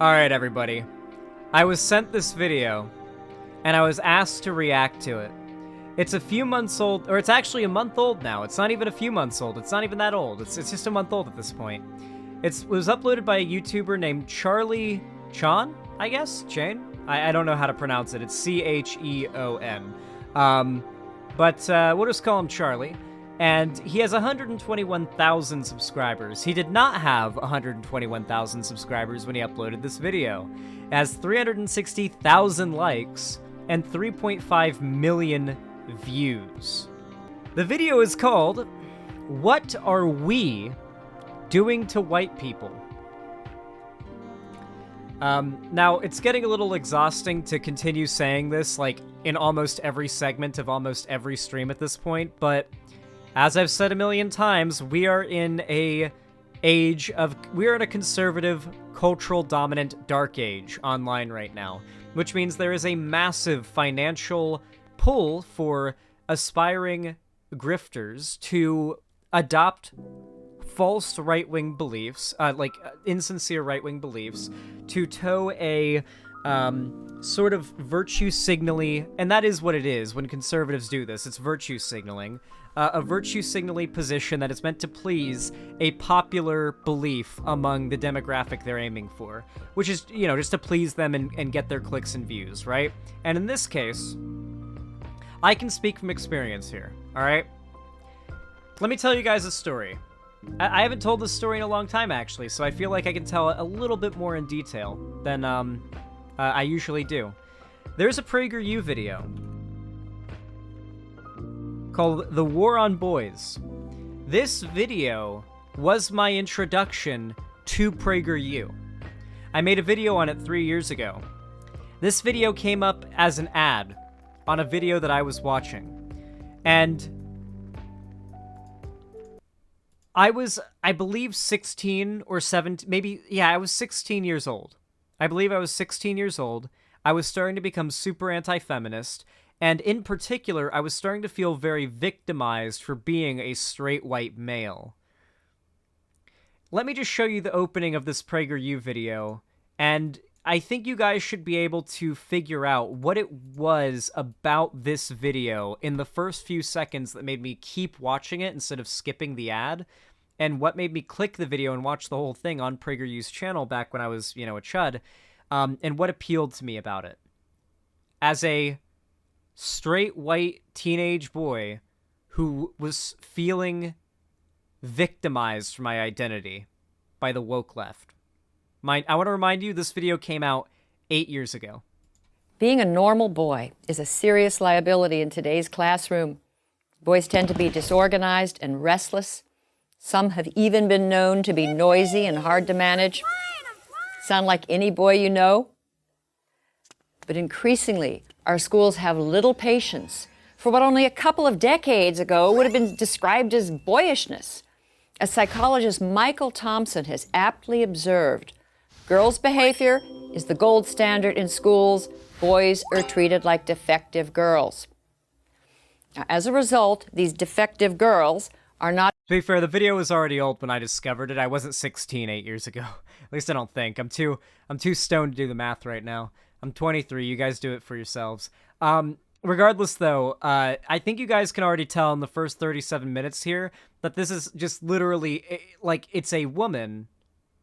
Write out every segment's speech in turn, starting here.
Alright, everybody. I was sent this video, and I was asked to react to it. It's a few months old, or it's actually a month old now. It's not even a few months old. It's not even that old. It's just a month old at this point. It was uploaded by a YouTuber named Charlie Chan, I guess? Chain? I don't know how to pronounce it. It's C-H-E-O-N. But we'll just call him Charlie. And he has 121,000 subscribers. He did not have 121,000 subscribers when he uploaded this video. It has 360,000 likes and 3.5 million views. The video is called, "What Are We Doing to White People?" Now, it's getting a little exhausting to continue saying this, like, in almost every segment of almost every stream at this point, but as I've said a million times, we are in a conservative, cultural dominant dark age online right now, which means there is a massive financial pull for aspiring grifters to adopt false right-wing beliefs, insincere right-wing beliefs, to toe a sort of virtue signally, and that is what it is when conservatives do this. It's virtue signaling. A virtue signaling position that is meant to please a popular belief among the demographic they're aiming for, which is, you know, just to please them and get their clicks and views, right? And in this case, I can speak from experience here, all right? Let me tell you guys a story. I haven't told this story in a long time, actually, so I feel like I can tell it a little bit more in detail than I usually do. There's a PragerU video called The War on Boys. This video was my introduction to PragerU. I made a video on it 3 years ago. This video came up as an ad on a video that I was watching. And I was, I believe, 16 or 17, maybe, yeah, I was 16 years old. I believe I was 16 years old. I was starting to become super anti-feminist. And in particular, I was starting to feel very victimized for being a straight white male. Let me just show you the opening of this PragerU video, and I think you guys should be able to figure out what it was about this video in the first few seconds that made me keep watching it instead of skipping the ad, and what made me click the video and watch the whole thing on PragerU's channel back when I was, you know, a chud, and what appealed to me about it. As a straight white teenage boy who was feeling victimized for my identity by the woke left. I want to remind you, this video came out 8 years ago. Being a normal boy is a serious liability in today's classroom. Boys tend to be disorganized and restless. Some have even been known to be noisy and hard to manage. Sound like any boy you know? But increasingly, our schools have little patience for what only a couple of decades ago would have been described as boyishness. As psychologist Michael Thompson has aptly observed, girls' behavior is the gold standard in schools. Boys are treated like defective girls. Now, as a result, these defective girls are not... To be fair, the video was already old when I discovered it. I wasn't 16 8 years ago. At least I don't think. I'm too stoned to do the math right now. I'm 23. You guys do it for yourselves. Regardless, though, I think you guys can already tell in the first 37 minutes here that this is just literally, like, it's a woman,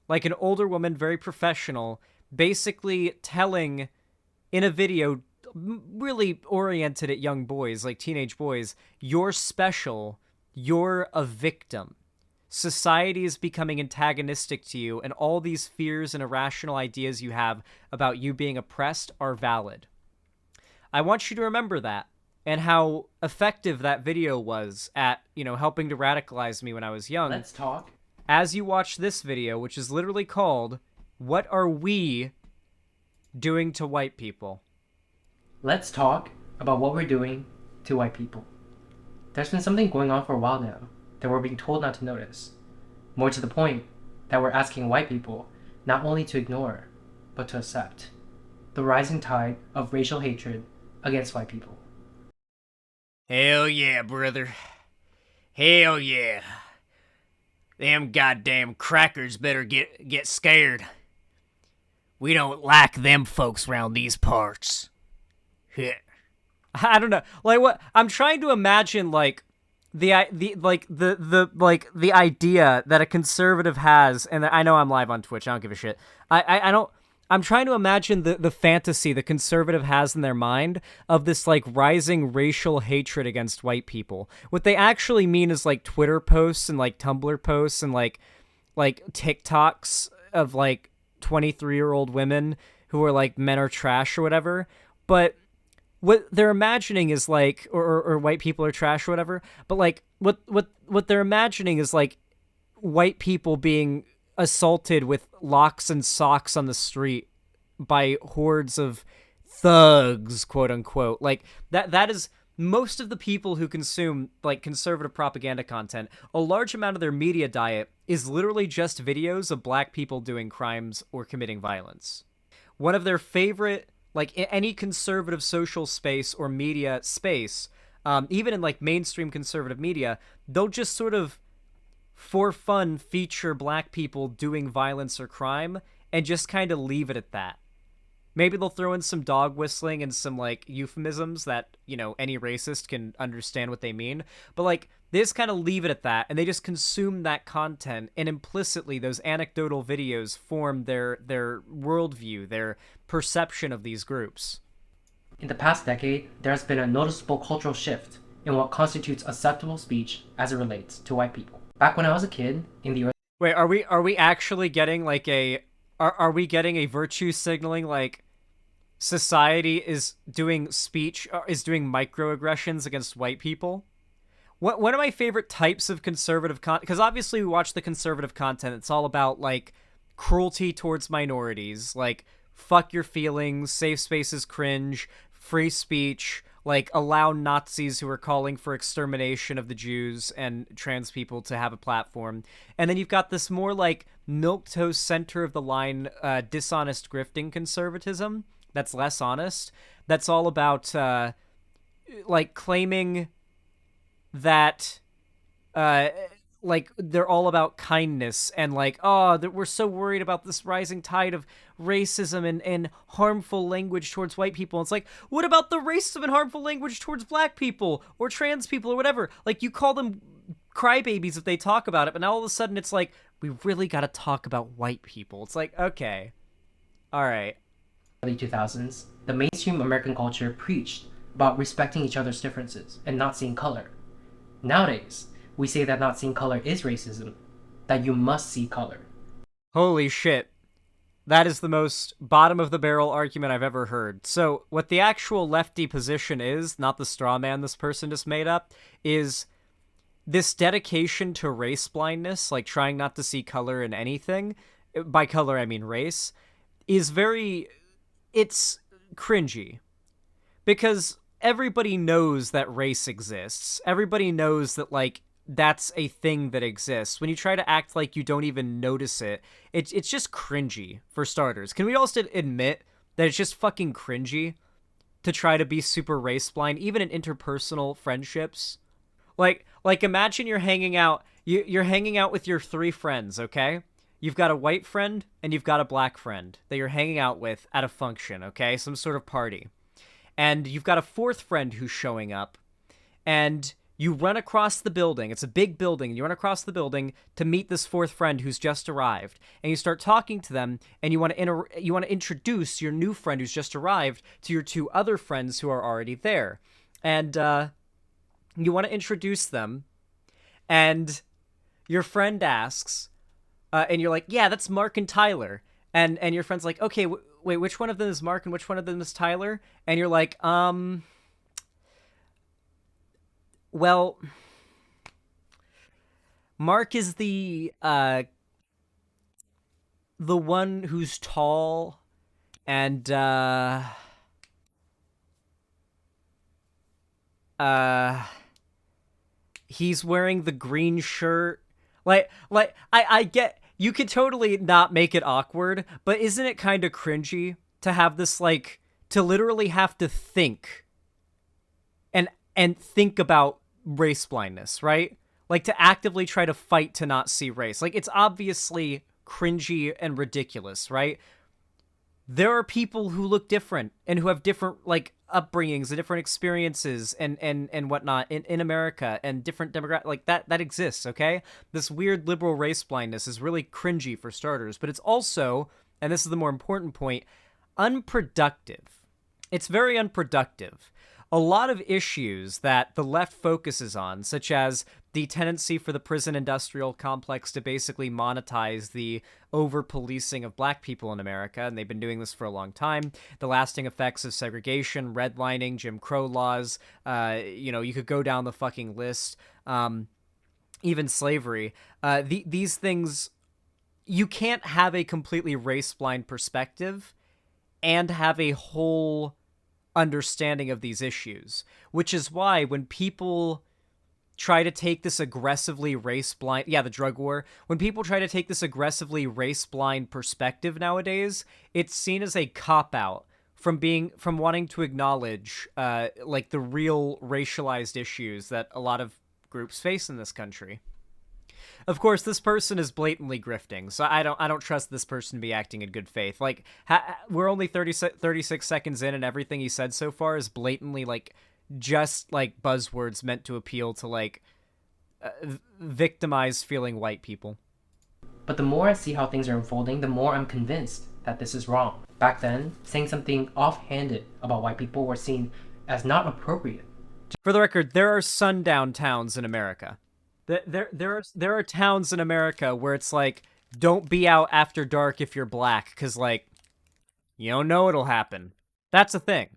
like an older woman, very professional, basically telling in a video really oriented at young boys, like teenage boys, you're special, you're a victim. Society is becoming antagonistic to you, and all these fears and irrational ideas you have about you being oppressed are valid. I want you to remember that, and how effective that video was at, you know, helping to radicalize me when I was young. Let's talk. As you watch this video, which is literally called, "What Are We Doing to White People?" Let's talk about what we're doing to white people. There's been something going on for a while now that we're being told not to notice. More to the point, that we're asking white people not only to ignore, but to accept. The rising tide of racial hatred against white people. Hell yeah, brother. Hell yeah. Them goddamn crackers better get scared. We don't like them folks round these parts. I don't know. Like what I'm trying to imagine, like the idea that a conservative has, and I know I'm live on Twitch. I don't give a shit. I don't. I'm trying to imagine the fantasy the conservative has in their mind of this like rising racial hatred against white people. What they actually mean is like Twitter posts and like Tumblr posts and like TikToks of like 23-year-old women who are like men are trash or whatever. But what they're imagining is like, or white people are trash or whatever. But like what they're imagining is like white people being assaulted with locks and socks on the street by hordes of thugs, quote unquote. Like that is most of the people who consume like conservative propaganda content. A large amount of their media diet is literally just videos of black people doing crimes or committing violence. One of their favorite, like any conservative social space or media space, even in like mainstream conservative media, they'll just sort of for fun feature black people doing violence or crime and just kind of leave it at that. Maybe they'll throw in some dog whistling and some like euphemisms that, you know, any racist can understand what they mean. But like they just kind of leave it at that and they just consume that content, and implicitly those anecdotal videos form their worldview, their perception of these groups. In the past decade, there has been a noticeable cultural shift in what constitutes acceptable speech as it relates to white people. Back when I was a kid, in the early... Wait, are we actually getting like a... Are we getting a virtue signaling like society is doing speech, is doing microaggressions against white people? One of my favorite types of conservative content, because obviously we watch the conservative content, it's all about like cruelty towards minorities, like fuck your feelings, safe spaces cringe, free speech, like allow Nazis who are calling for extermination of the Jews and trans people to have a platform. And then you've got this more like milquetoast center of the line dishonest grifting conservatism that's less honest, that's all about like claiming that like they're all about kindness and like, oh, that we're so worried about this rising tide of racism and harmful language towards white people. It's like, what about the racism and harmful language towards black people or trans people or whatever? Like, you call them crybabies if they talk about it, but now all of a sudden it's like, we really got to talk about white people. It's like, okay, all right. Early 2000s, the mainstream American culture preached about respecting each other's differences and not seeing color. Nowadays, we say that not seeing color is racism, that you must see color. Holy shit. That is the most bottom-of-the-barrel argument I've ever heard. So, what the actual lefty position is, not the straw man this person just made up, is this dedication to race blindness, like trying not to see color in anything, by color I mean race, is very... it's cringy. Because everybody knows that race exists. Everybody knows that, like, that's a thing that exists. When you try to act like you don't even notice it, it's just cringy, for starters. Can we also admit that it's just fucking cringy to try to be super race blind, even in interpersonal friendships? Like imagine you're hanging out, you're hanging out with your 3 friends, okay? You've got a white friend and you've got a black friend that you're hanging out with at a function, okay? Some sort of party. And you've got a 4th friend who's showing up, and you run across the building. It's a big building. You run across the building to meet this 4th friend who's just arrived. And you start talking to them, and you want to introduce your new friend who's just arrived to your 2 other friends who are already there. And you want to introduce them, and your friend asks, and you're like, yeah, that's Mark and Tyler. And your friend's like, okay, wait, which one of them is Mark and which one of them is Tyler? And you're like, well, Mark is the one who's tall and he's wearing the green shirt. Like I get, you could totally not make it awkward, but isn't it kind of cringy to have this, like, to literally have to think and think about race blindness, right? Like, to actively try to fight to not see race. Like, it's obviously cringy and ridiculous, right? there are people who look different and who have different like upbringings and different experiences and whatnot in America, and different demographic like that exists. Okay, this weird liberal race blindness is really cringy for starters, but it's also, and this is the more important point, unproductive. It's very unproductive. A lot of issues that the left focuses on, such as the tendency for the prison industrial complex to basically monetize the over-policing of black people in America, and they've been doing this for a long time, the lasting effects of segregation, redlining, Jim Crow laws, you could go down the fucking list, even slavery. These things, you can't have a completely race-blind perspective and have a whole understanding of these issues, which is why when people try to take this aggressively race-blind, the drug war, when people try to take this aggressively race-blind perspective nowadays, it's seen as a cop-out from wanting to acknowledge like the real racialized issues that a lot of groups face in this country. Of course, this person is blatantly grifting, so I don't trust this person to be acting in good faith. Like, we're only 36 seconds in, and everything he said so far is blatantly, like, just, like, buzzwords meant to appeal to, like, victimized feeling white people. But the more I see how things are unfolding, the more I'm convinced that this is wrong. Back then, saying something offhanded about white people were seen as not appropriate. For the record, there are sundown towns in America. There are towns in America where it's like, don't be out after dark if you're black, because, like, you don't know what'll happen. That's a thing.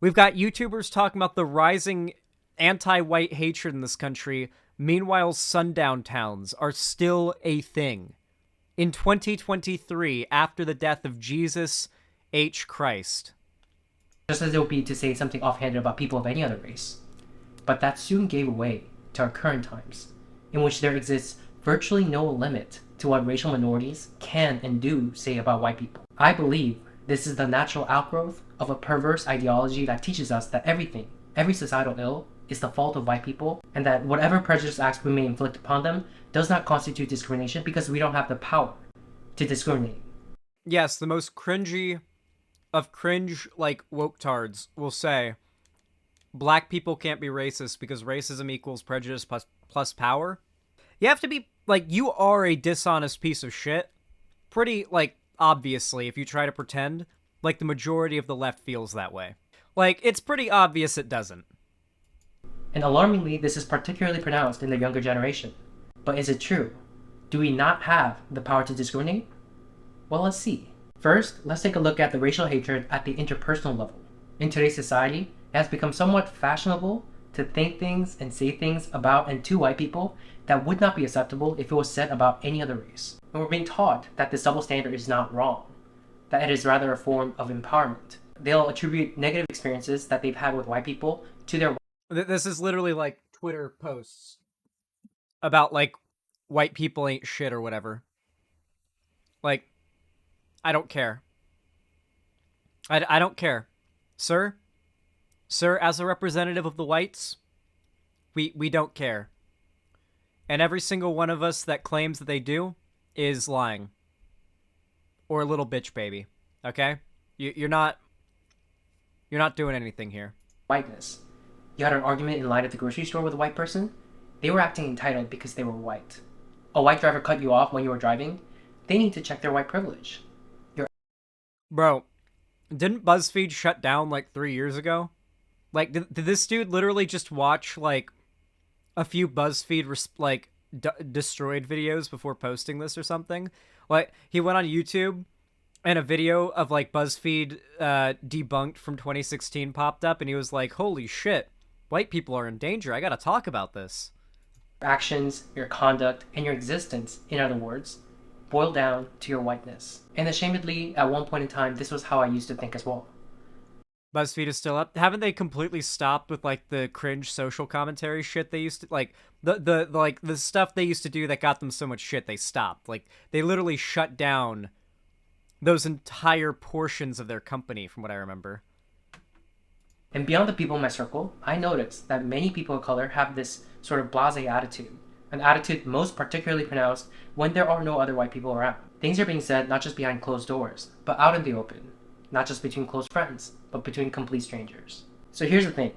We've got YouTubers talking about the rising anti-white hatred in this country. Meanwhile, sundown towns are still a thing. In 2023, after the death of Jesus H. Christ. Just as it would be to say something offhanded about people of any other race. But that soon gave way to our current times, in which there exists virtually no limit to what racial minorities can and do say about white people. I believe this is the natural outgrowth of a perverse ideology that teaches us that every societal ill, is the fault of white people, and that whatever prejudice acts we may inflict upon them does not constitute discrimination because we don't have the power to discriminate. Yes, the most cringy of cringe, like, woke-tards will say, black people can't be racist because racism equals prejudice plus power. You have to be, like, you are a dishonest piece of shit. Pretty, like, obviously, if you try to pretend, like, the majority of the left feels that way. Like, it's pretty obvious it doesn't. And alarmingly, this is particularly pronounced in the younger generation. But is it true? Do we not have the power to discriminate? Well, let's see. First, let's take a look at the racial hatred at the interpersonal level. In today's society, it has become somewhat fashionable to think things and say things about and to white people that would not be acceptable if it was said about any other race. And we're being taught that this double standard is not wrong, that it is rather a form of empowerment. They'll attribute negative experiences that they've had with white people to their... This is literally like Twitter posts about, like, white people ain't shit or whatever. Like, I don't care. I don't care. Sir, as a representative of the whites, we don't care. And every single one of us that claims that they do is lying. Or a little bitch baby. Okay? You're not doing anything here. Whiteness. You had an argument in line at the grocery store with a white person? They were acting entitled because they were white. A white driver cut you off when you were driving? They need to check their white privilege. Bro, didn't BuzzFeed shut down like 3 years ago? Like, did this dude literally just watch, like, a few BuzzFeed, destroyed videos before posting this or something? Like, he went on YouTube, and a video of, like, BuzzFeed debunked from 2016 popped up, and he was like, holy shit, white people are in danger, I gotta talk about this. Your actions, your conduct, and your existence, in other words, boil down to your whiteness. And ashamedly, at one point in time, this was how I used to think as well. BuzzFeed is still up. Haven't they completely stopped with, like, the cringe social commentary shit they used to, like, the stuff they used to do that got them so much shit, they stopped. Like, they literally shut down those entire portions of their company, from what I remember. And beyond the people in my circle, I noticed that many people of color have this sort of blasé attitude an attitude most particularly pronounced when there are no other white people around. Things are being said not just behind closed doors, but out in the open. Not just between close friends, but between complete strangers. So here's the thing.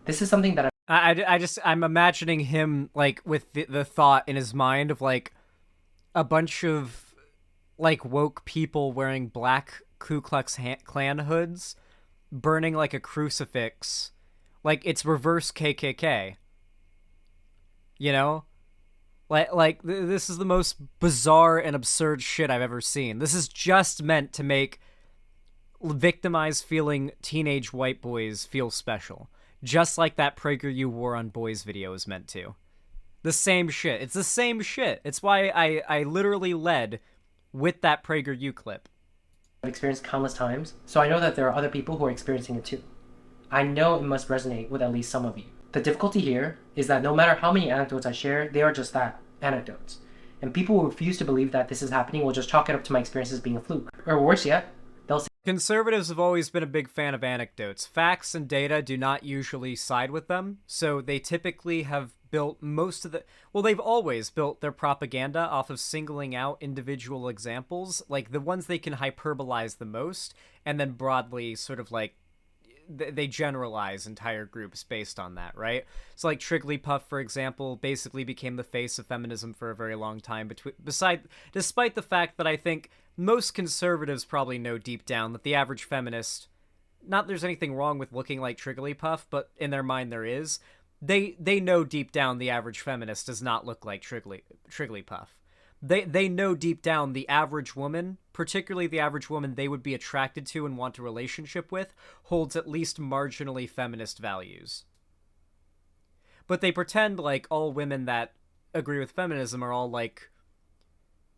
This is something that I'm imagining him, like, with the thought in his mind of, like, a bunch of, like, woke people wearing black Ku Klux Klan hoods, burning, like, a crucifix. Like, it's reverse KKK. You know? This is the most bizarre and absurd shit I've ever seen. This is just meant to make victimized feeling teenage white boys feel special. Just like that PragerU War on Boys video is meant to. The same shit. It's the same shit. It's why I literally led with that PragerU clip. I've experienced countless times, so I know that there are other people who are experiencing it too. I know it must resonate with at least some of you. The difficulty here is that no matter how many anecdotes I share, they are just that, anecdotes. And people who refuse to believe that this is happening will just chalk it up to my experiences being a fluke. Or worse yet, they'll say conservatives have always been a big fan of anecdotes. Facts and data do not usually side with them, so they typically have built most of the... Well, they've always built their propaganda off of singling out individual examples, like the ones they can hyperbolize the most, and then broadly sort of like they generalize entire groups based on that, right? So like Trigglypuff, for example, basically became the face of feminism for a very long time, despite the fact that I think most conservatives probably know deep down that the average feminist, not there's anything wrong with looking like Trigglypuff, but in their mind there is, they know deep down the average feminist does not look like Trigglypuff. They know deep down the average woman, particularly the average woman they would be attracted to and want a relationship with, holds at least marginally feminist values. But they pretend like all women that agree with feminism are all, like,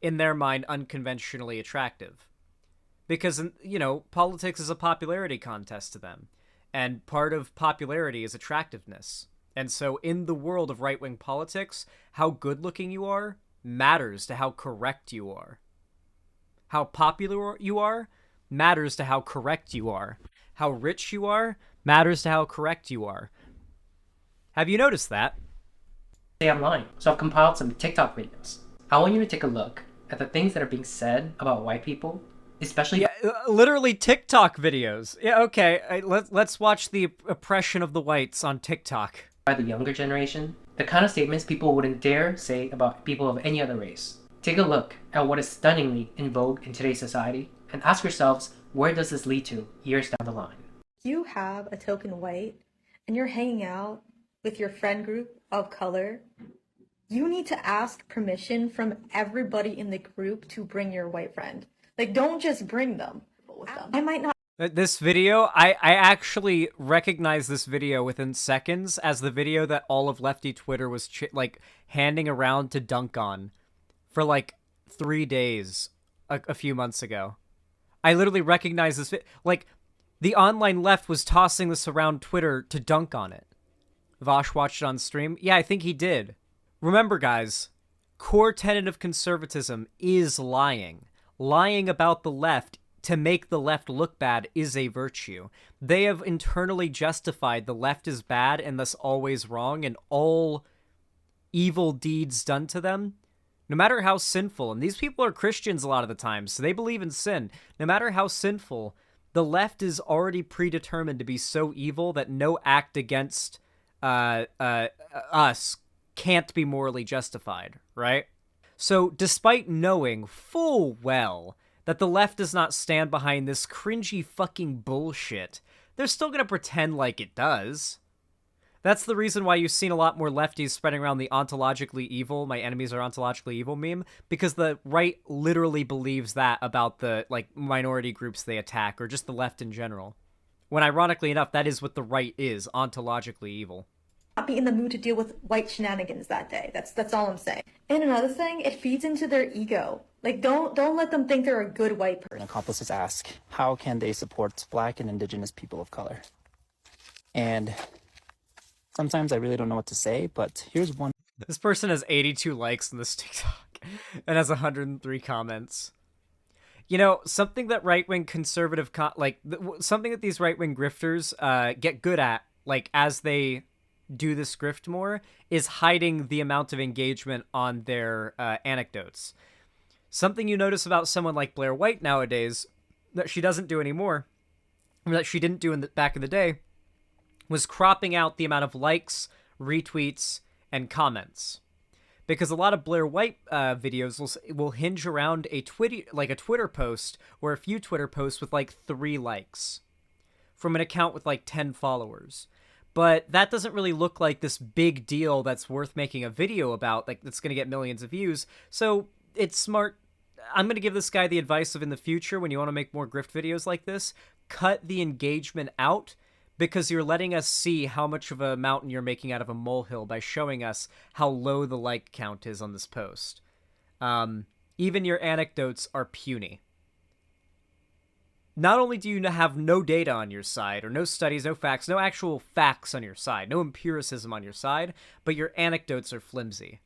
in their mind, unconventionally attractive. Because, you know, politics is a popularity contest to them. And part of popularity is attractiveness. And so in the world of right-wing politics, how good-looking you are matters to how correct you are. How popular you are matters to how correct you are. How rich you are matters to how correct you are. Have you noticed that? I'm lying. So I've compiled some TikTok videos. I want you to take a look at the things that are being said about white people, especially literally TikTok videos. Yeah, okay. Let's watch the oppression of the whites on TikTok. By the younger generation. The kind of statements people wouldn't dare say about people of any other race. Take a look at what is stunningly in vogue in today's society and ask yourselves, where does this lead to years down the line? You have a token white and you're hanging out with your friend group of color. You need to ask permission from everybody in the group to bring your white friend. Like, don't just bring them with them. I might not. This video, I actually recognize this video within seconds as the video that all of lefty Twitter was like handing around to dunk on for like 3 days a few months ago. I literally recognize this. Like, the online left was tossing this around Twitter to dunk on it. Vosh watched it on stream. Yeah, I think he did. Remember, guys, core tenet of conservatism is lying. Lying about the left to make the left look bad is a virtue. They have internally justified the left is bad and thus always wrong, and all evil deeds done to them, no matter how sinful, and these people are Christians a lot of the time, so they believe in sin, no matter how sinful, the left is already predetermined to be so evil that no act against us can't be morally justified, right? So despite knowing full well that the left does not stand behind this cringy fucking bullshit, they're still gonna pretend like it does. That's the reason why you've seen a lot more lefties spreading around the ontologically evil, my enemies are ontologically evil meme, because the right literally believes that about the, like, minority groups they attack, or just the left in general. When ironically enough, that is what the right is, ontologically evil. Not be in the mood to deal with white shenanigans that day. That's all I'm saying. And another thing, it feeds into their ego. Like, don't let them think they're a good white person. Accomplices ask, how can they support Black and Indigenous people of color? And sometimes I really don't know what to say, but here's one. This person has 82 likes on this TikTok and has 103 comments. You know, something that right-wing conservative, something that these right-wing grifters get good at, like, as they do this grift more is hiding the amount of engagement on their anecdotes. Something you notice about someone like Blair White nowadays that she doesn't do anymore, or that she didn't do back in the day, was cropping out the amount of likes, retweets, and comments. Because a lot of Blair White videos will hinge around a Twitter post or a few Twitter posts with like 3 likes from an account with like 10 followers. But that doesn't really look like this big deal that's worth making a video about, like that's going to get millions of views. So it's smart. I'm going to give this guy the advice of, in the future, when you want to make more grift videos like this, cut the engagement out, because you're letting us see how much of a mountain you're making out of a molehill by showing us how low the like count is on this post. Even your anecdotes are puny. Not only do you have no data on your side, or no studies, no facts, no actual facts on your side, no empiricism on your side, but your anecdotes are flimsy.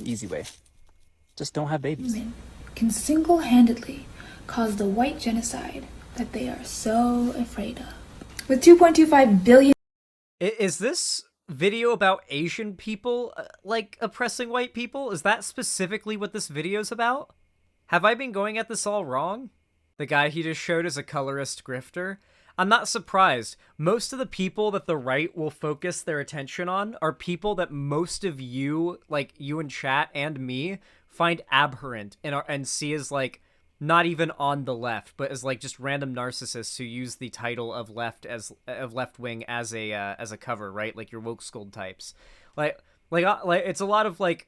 Easy way. Just don't have babies. Women can single-handedly cause the white genocide that they are so afraid of. With 2.25 billion... Is this video about Asian people, like, oppressing white people? Is that specifically what this video's about? Have I been going at this all wrong? The guy he just showed is a colorist grifter. I'm not surprised. Most of the people that the right will focus their attention on are people that most of you, like you in chat and me, find abhorrent and see as, like, not even on the left, but as like just random narcissists who use the title of left wing as a cover, right? Like your woke scold types, like it's a lot of like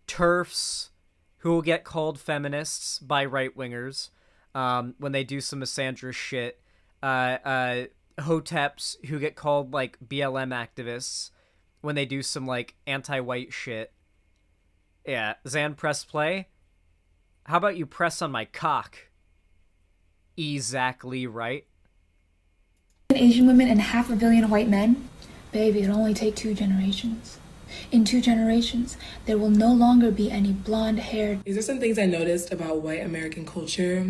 TERFs who will get called feminists by right wingers when they do some misandrous shit. Hoteps who get called like BLM activists when they do some like anti-white shit. Yeah, Zan, press play. How about you press on my cock? Exactly right. Asian women and 500 million white men? Baby, it'll only take 2 generations. In 2 generations, there will no longer be any blonde-haired... These are some things I noticed about white American culture.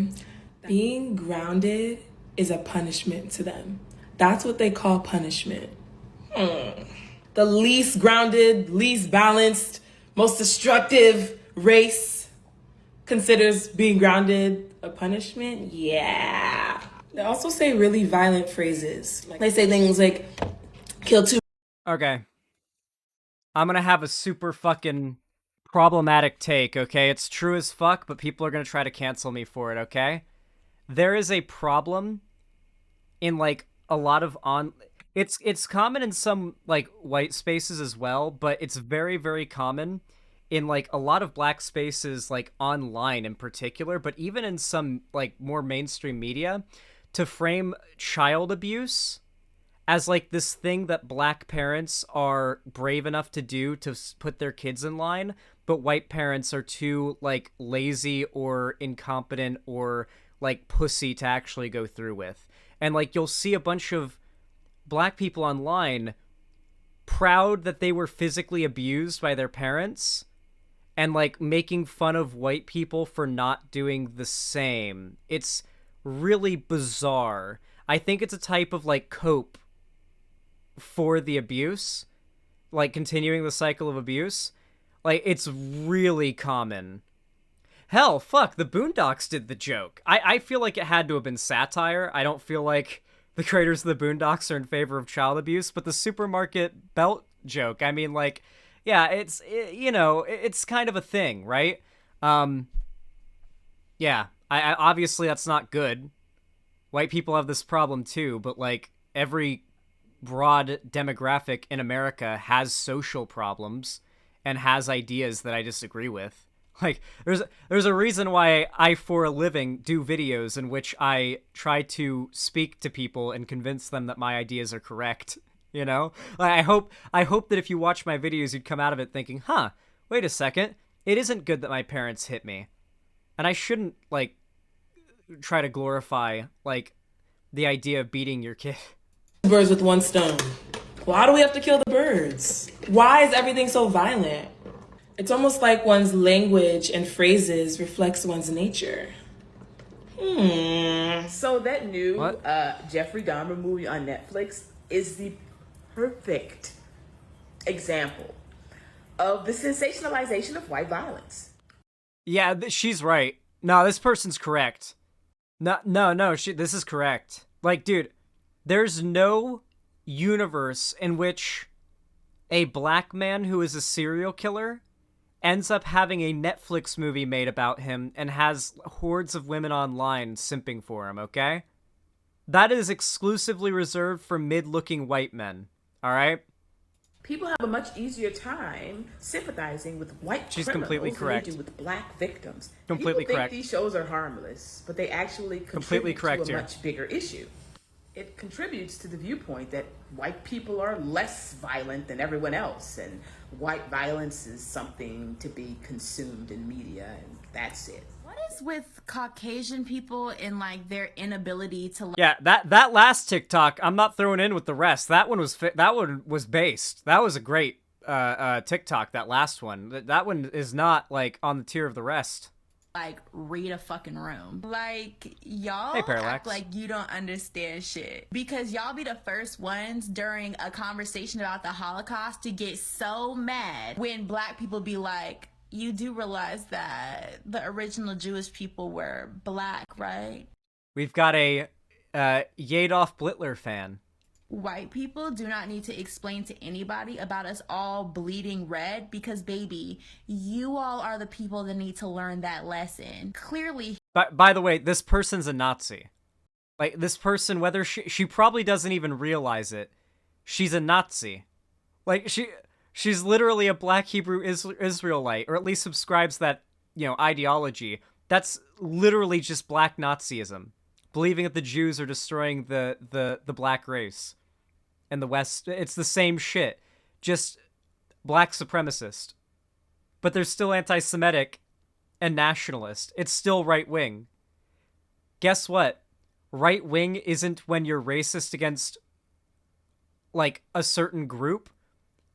Being grounded is a punishment to them. That's what they call punishment. The least grounded, least balanced, most destructive race considers being grounded a punishment? Yeah. They also say really violent phrases. Like they say things like, kill 2. Okay. I'm gonna have a super fucking problematic take, okay? It's true as fuck, but people are gonna try to cancel me for it, okay? There is a problem in, like, a lot of It's common in some, like, white spaces as well, but it's very, very common in, like, a lot of black spaces, like, online in particular, but even in some, like, more mainstream media, to frame child abuse as, like, this thing that black parents are brave enough to do to put their kids in line, but white parents are too, like, lazy or incompetent or, like, pussy to actually go through with. And, like, you'll see a bunch of black people online proud that they were physically abused by their parents, and, like, making fun of white people for not doing the same. It's really bizarre. I think it's a type of, like, cope for the abuse. Like, continuing the cycle of abuse. Like, it's really common. Hell, fuck, the Boondocks did the joke. I feel like it had to have been satire. I don't feel like the creators of the Boondocks are in favor of child abuse, but the supermarket belt joke, I mean, like... Yeah, it's kind of a thing, right? Yeah, I obviously that's not good. White people have this problem too, but, like, every broad demographic in America has social problems and has ideas that I disagree with. Like, there's a reason why I, for a living, do videos in which I try to speak to people and convince them that my ideas are correct. You know, I hope that if you watch my videos, you'd come out of it thinking, huh, wait a second, it isn't good that my parents hit me. And I shouldn't, like, try to glorify, like, the idea of beating your kid. Birds with one stone. Why do we have to kill the birds? Why is everything so violent? It's almost like one's language and phrases reflects one's nature. So that new Jeffrey Dahmer movie on Netflix is the perfect example of the sensationalization of white violence. Yeah, she's right. No, this person's correct. No, this is correct. Like, dude, there's no universe in which a black man who is a serial killer ends up having a Netflix movie made about him and has hordes of women online simping for him, okay? That is exclusively reserved for mid-looking white men, all right? People have a much easier time sympathizing with white She's criminals completely correct. than they do with black victims. Completely People correct. think these shows are harmless, but they actually Completely contribute correct to a here. much bigger issue. It contributes to the viewpoint that white people are less violent than everyone else, and white violence is something to be consumed in media, and that's it. What is with Caucasian people and like their inability to? Yeah, that last TikTok, I'm not throwing in with the rest. That one was based. That was a great TikTok. That last one. That one is not like on the tier of the rest. Like read a fucking room. Like y'all Hey, Parallax. act like you don't understand shit because y'all be the first ones during a conversation about the Holocaust to get so mad when black people be like, you do realize that the original Jewish people were black, right? We've got a Yadolf Blitler fan. White people do not need to explain to anybody about us all bleeding red because, baby, you all are the people that need to learn that lesson. Clearly. By the way, this person's a Nazi. Like, this person, whether she probably doesn't even realize it, she's a Nazi. Like, she's literally a black Hebrew Israelite, or at least subscribes that, ideology. That's literally just black Nazism. Believing that the Jews are destroying the black race. In the West, it's the same shit. Just black supremacist. But they're still anti-Semitic and nationalist. It's still right-wing. Guess what? Right-wing isn't when you're racist against, like, a certain group.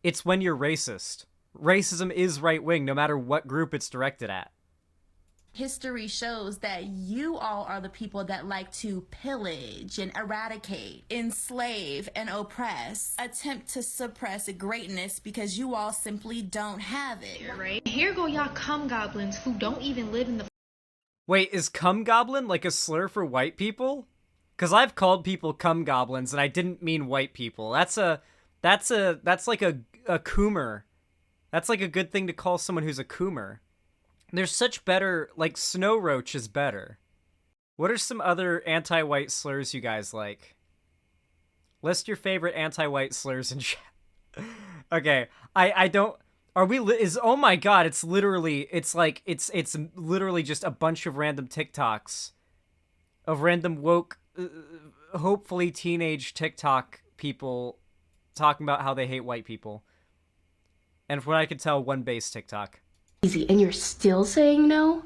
It's when you're racist. Racism is right-wing, no matter what group it's directed at. History shows that you all are the people that like to pillage and eradicate, enslave and oppress, attempt to suppress greatness because you all simply don't have it. Right? Here go y'all cum goblins who don't even live in the. Wait, is cum goblin like a slur for white people? Because I've called people cum goblins and I didn't mean white people. That's like a coomer. That's like a good thing to call someone who's a coomer. There's such better, like, snow roach is better. What are some other anti-white slurs you guys like? List your favorite anti-white slurs in chat. Okay, I don't, oh my god, it's literally just a bunch of random TikToks. Of random woke, hopefully teenage TikTok people talking about how they hate white people. And from what I could tell, one base TikTok. Easy, and you're still saying no?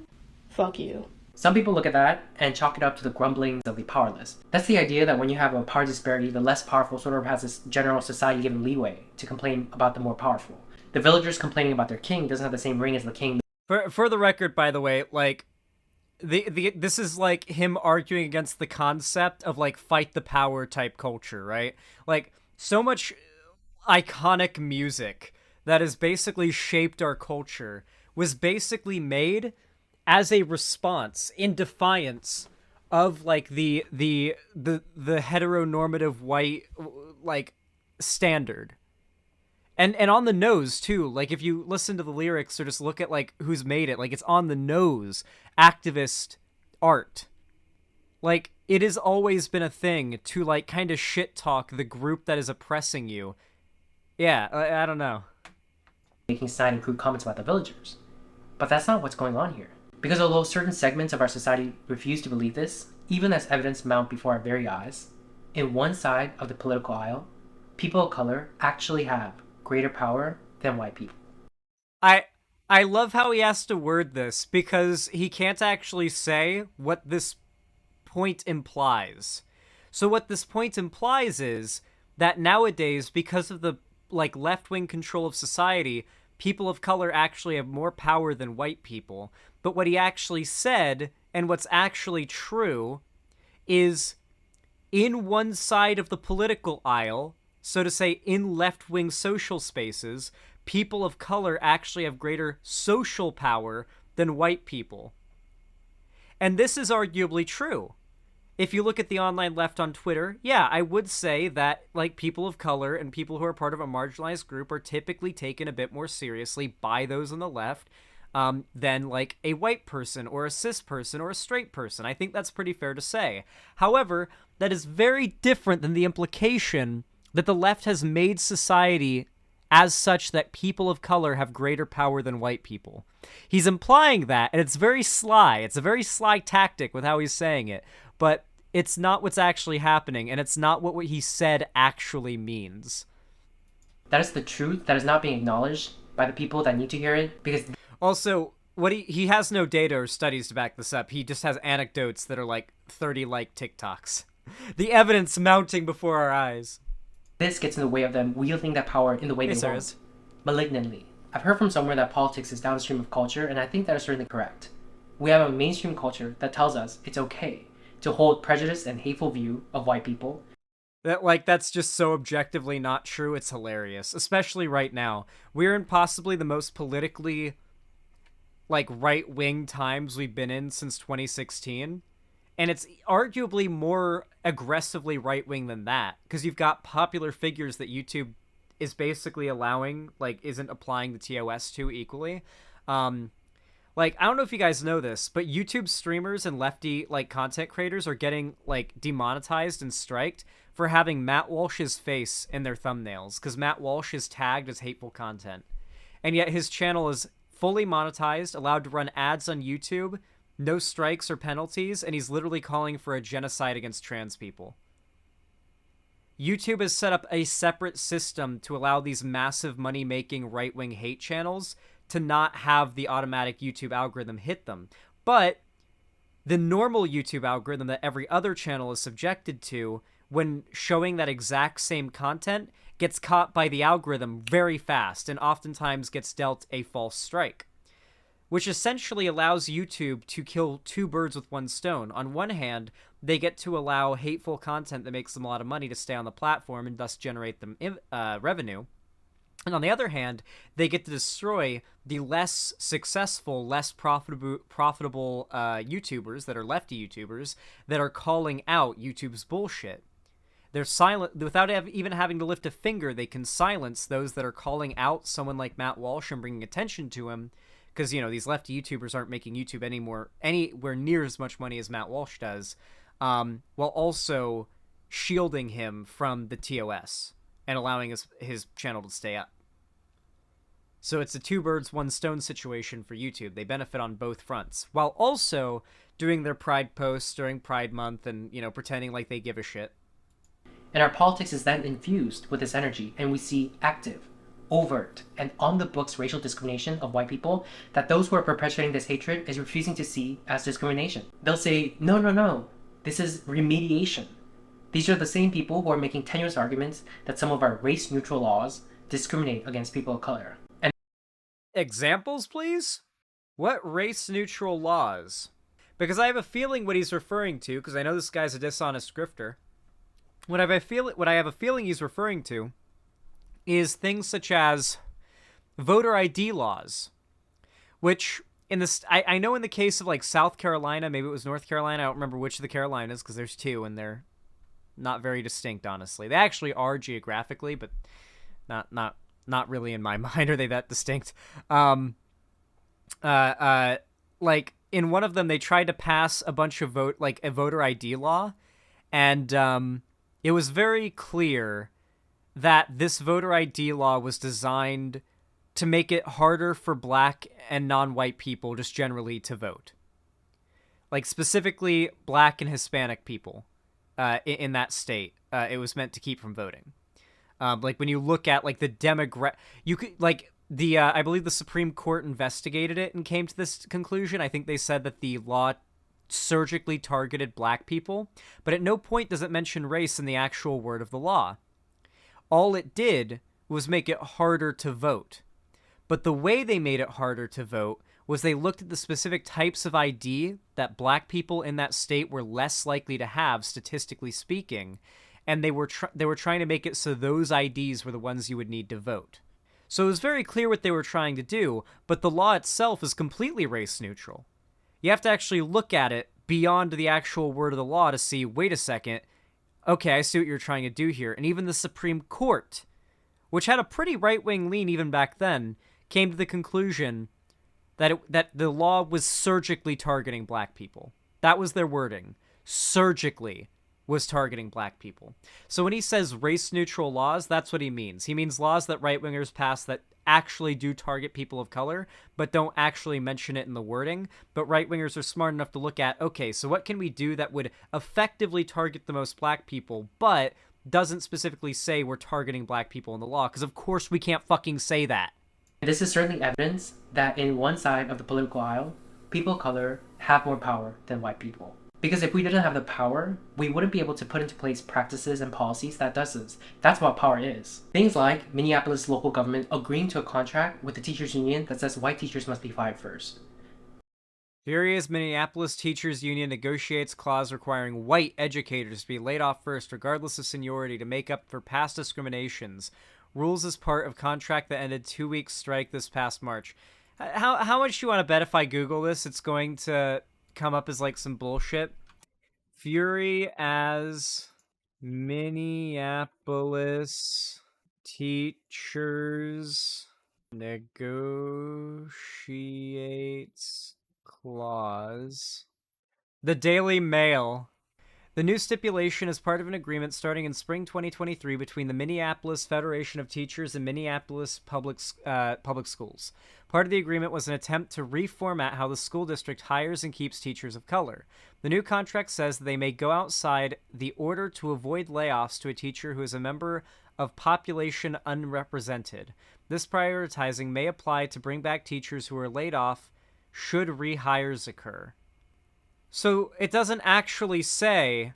Fuck you. Some people look at that and chalk it up to the grumblings of the powerless. That's the idea that when you have a power disparity, the less powerful sort of has this general society given leeway to complain about the more powerful. The villagers complaining about their king doesn't have the same ring as the king. For the record, by the way, like, this is like him arguing against the concept of, like, fight the power type culture, right? Like, so much iconic music that has basically shaped our culture was basically made as a response in defiance of, like, the heteronormative white, like, standard. And on the nose too. Like, if you listen to the lyrics or just look at, like, who's made it, like, it's on the nose activist art. Like, it has always been a thing to, like, kind of shit talk the group that is oppressing you. Yeah, I don't know. Making snide and crude comments about the villagers. But that's not what's going on here. Because although certain segments of our society refuse to believe this, even as evidence mount before our very eyes, in one side of the political aisle, people of color actually have greater power than white people. I love how he has to word this, because he can't actually say what this point implies. So what this point implies is that nowadays, because of the, like, left-wing control of society, people of color actually have more power than white people. But what he actually said, and what's actually true, is in one side of the political aisle, So to say, in left-wing social spaces, people of color actually have greater social power than white people. And this is arguably true. If you look at the online left on Twitter, yeah, I would say that like people of color and people who are part of a marginalized group are typically taken a bit more seriously by those on the left than like a white person or a cis person or a straight person. I think that's pretty fair to say. However, that is very different than the implication that the left has made society as such that people of color have greater power than white people. He's implying that, and it's very sly. It's a very sly tactic with how he's saying it, but it's not what's actually happening, and it's not what he said actually means. That is the truth that is not being acknowledged by the people that need to hear it, because... Also, what he has no data or studies to back this up. He just has anecdotes that are like 30 like TikToks. The evidence mounting before our eyes. This gets in the way of them wielding that power in the way they want. Malignantly. I've heard from somewhere that politics is downstream of culture, and I think that is certainly correct. We have a mainstream culture that tells us it's okay to hold prejudice and hateful view of white people. That's just so objectively not true, it's hilarious. Especially right now. We're in possibly the most politically, right-wing times we've been in since 2016. And it's arguably more aggressively right-wing than that, because you've got popular figures that YouTube is basically allowing, isn't applying the TOS to equally. I don't know if you guys know this, but YouTube streamers and lefty, content creators are getting, demonetized and striked for having Matt Walsh's face in their thumbnails, because Matt Walsh is tagged as hateful content. And yet his channel is fully monetized, allowed to run ads on YouTube, no strikes or penalties, and he's literally calling for a genocide against trans people. YouTube has set up a separate system to allow these massive money-making right-wing hate channels to not have the automatic YouTube algorithm hit them. But the normal YouTube algorithm that every other channel is subjected to, when showing that exact same content, gets caught by the algorithm very fast and oftentimes gets dealt a false strike, which essentially allows YouTube to kill two birds with one stone. On one hand, they get to allow hateful content that makes them a lot of money to stay on the platform and thus generate them revenue. And on the other hand, they get to destroy the less successful, less profitable YouTubers that are lefty YouTubers that are calling out YouTube's bullshit. They're silent without even having to lift a finger. They can silence those that are calling out someone like Matt Walsh and bringing attention to him, because these lefty YouTubers aren't making YouTube anywhere near as much money as Matt Walsh does, while also shielding him from the TOS and allowing his channel to stay up. So it's a two birds, one stone situation for YouTube. They benefit on both fronts, while also doing their Pride posts during Pride Month and, pretending like they give a shit. And our politics is then infused with this energy, and we see active, overt, and on-the-books racial discrimination of white people that those who are perpetuating this hatred is refusing to see as discrimination. They'll say, no, this is remediation. These are the same people who are making tenuous arguments that some of our race-neutral laws discriminate against people of color. And examples, please? What race-neutral laws? Because I have a feeling what he's referring to, because I know this guy's a dishonest grifter, what I have a feeling he's referring to is things such as voter ID laws, which I know in the case of South Carolina, maybe it was North Carolina, I don't remember which of the Carolinas because there's two and they're not very distinct, honestly. They actually are geographically, but not really in my mind are they that distinct. In one of them they tried to pass a bunch of a voter ID law, and it was very clear that this voter ID law was designed to make it harder for black and non-white people just generally to vote. Specifically black and Hispanic people in that state. It was meant to keep from voting. When you look at the you could I believe the Supreme Court investigated it and came to this conclusion. I think they said that the law surgically targeted black people, but at no point does it mention race in the actual word of the law. All it did was make it harder to vote. But the way they made it harder to vote was they looked at the specific types of ID that black people in that state were less likely to have, statistically speaking, and they were trying to make it so those IDs were the ones you would need to vote. So it was very clear what they were trying to do, but the law itself is completely race neutral. You have to actually look at it beyond the actual word of the law to see, wait a second, okay, I see what you're trying to do here. And even the Supreme Court, which had a pretty right-wing lean even back then, came to the conclusion that the law was surgically targeting black people. That was their wording. Surgically was targeting black people. So when he says race-neutral laws, that's what he means. He means laws that right-wingers pass that actually do target people of color, but don't actually mention it in the wording. But right-wingers are smart enough to look at, okay, so what can we do that would effectively target the most black people, but doesn't specifically say we're targeting black people in the law? Because of course we can't fucking say that. This is certainly evidence that in one side of the political aisle, people of color have more power than white people. Because if we didn't have the power, we wouldn't be able to put into place practices and policies that does this. That's what power is. Things like Minneapolis local government agreeing to a contract with the teachers union that says white teachers must be fired first. Furious Minneapolis Teachers Union negotiates clause requiring white educators to be laid off first regardless of seniority to make up for past discriminations. Rules as part of contract that ended 2-week strike this past March. How much do you want to bet if I Google this, it's going to come up as like some bullshit? Fury as Minneapolis teachers negotiates clause. The Daily Mail. The new stipulation is part of an agreement starting in spring 2023 between the Minneapolis Federation of Teachers and Minneapolis Public Schools. Part of the agreement was an attempt to reformat how the school district hires and keeps teachers of color. The new contract says that they may go outside the order to avoid layoffs to a teacher who is a member of population unrepresented. This prioritizing may apply to bring back teachers who are laid off should rehires occur. So it doesn't actually say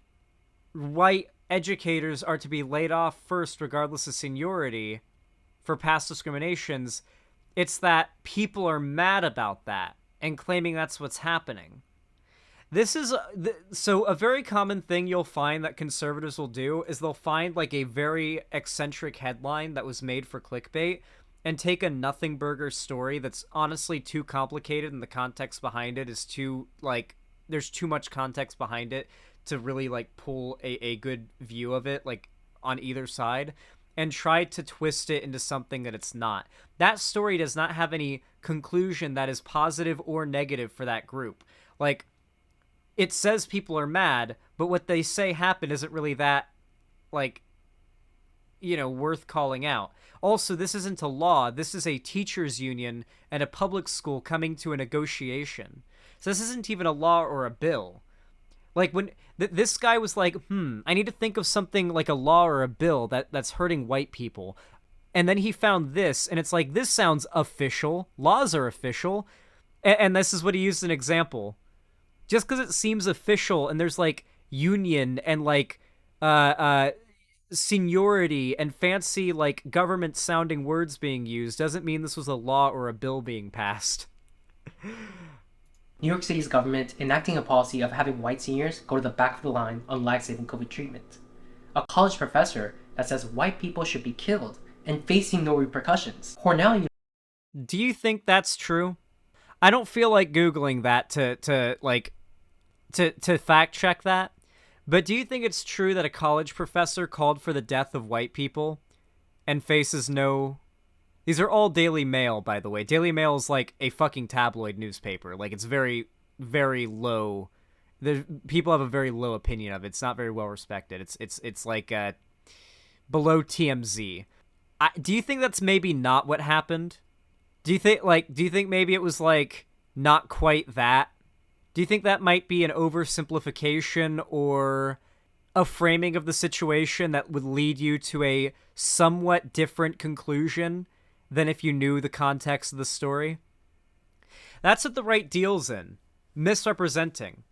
white educators are to be laid off first regardless of seniority for past discriminations. It's that people are mad about that and claiming that's what's happening. This is so a very common thing you'll find that conservatives will do is they'll find like a very eccentric headline that was made for clickbait and take a nothing burger story that's honestly too complicated and the context behind it is too like there's too much context behind it to really like pull a good view of it like on either side and try to twist it into something that it's not. That story does not have any conclusion that is positive or negative for that group. Like it says people are mad, but what they say happened isn't really that like worth calling out. Also, this isn't a law. This is a teachers union and a public school coming to a negotiation. So this isn't even a law or a bill. Like when this guy was like, I need to think of something like a law or a bill that's hurting white people. And then he found this, and it's like, this sounds official. Laws are official. And this is what he used as an example. Just because it seems official and there's like union and like seniority and fancy like government sounding words being used doesn't mean this was a law or a bill being passed. New York City's government enacting a policy of having white seniors go to the back of the line on life-saving COVID treatment. A college professor that says white people should be killed and facing no repercussions. Cornell. Do you think that's true? I don't feel like Googling that to fact check that. But do you think it's true that a college professor called for the death of white people and faces no... These are all Daily Mail, by the way. Daily Mail is like a fucking tabloid newspaper. Like, it's very, very low. People have a very low opinion of it. It's not very well respected. It's like below TMZ. Do you think that's maybe not what happened? Do you think maybe it was like not quite that? Do you think that might be an oversimplification or a framing of the situation that would lead you to a somewhat different conclusion than if you knew the context of the story? That's what the right deals in. Misrepresenting.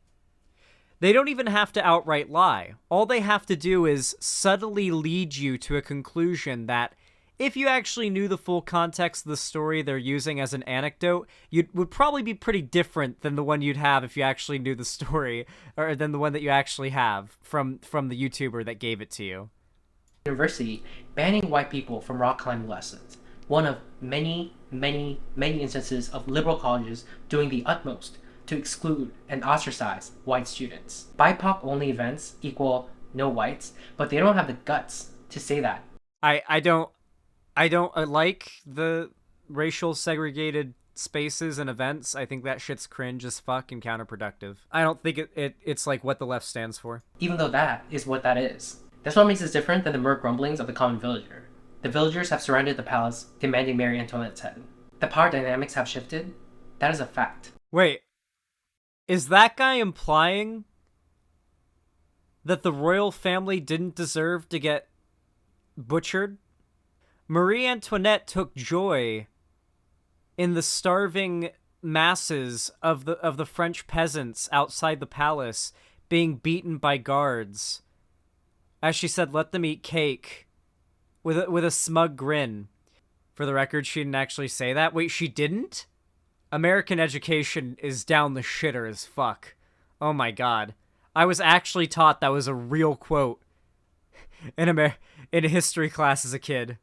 They don't even have to outright lie. All they have to do is subtly lead you to a conclusion that if you actually knew the full context of the story they're using as an anecdote, would probably be pretty different than the one you'd have if you actually knew the story, or than the one that you actually have from the YouTuber that gave it to you. University banning white people from rock climbing lessons. One of many, many, many instances of liberal colleges doing the utmost to exclude and ostracize white students. BIPOC-only events equal no whites, but they don't have the guts to say that. I don't like the racial segregated spaces and events. I think that shit's cringe as fuck and counterproductive. I don't think it's like what the left stands for. Even though that is what that is. That's what makes us different than the mere grumblings of the common villager. The villagers have surrounded the palace, demanding Marie Antoinette's head. The power dynamics have shifted. That is a fact. Wait, is that guy implying that the royal family didn't deserve to get butchered? Marie Antoinette took joy in the starving masses of the French peasants outside the palace being beaten by guards. As she said, let them eat cake, with a smug grin. For the record, she didn't actually say that. Wait, she didn't? American education is down the shitter as fuck. Oh my god. I was actually taught that was a real quote in a history class as a kid.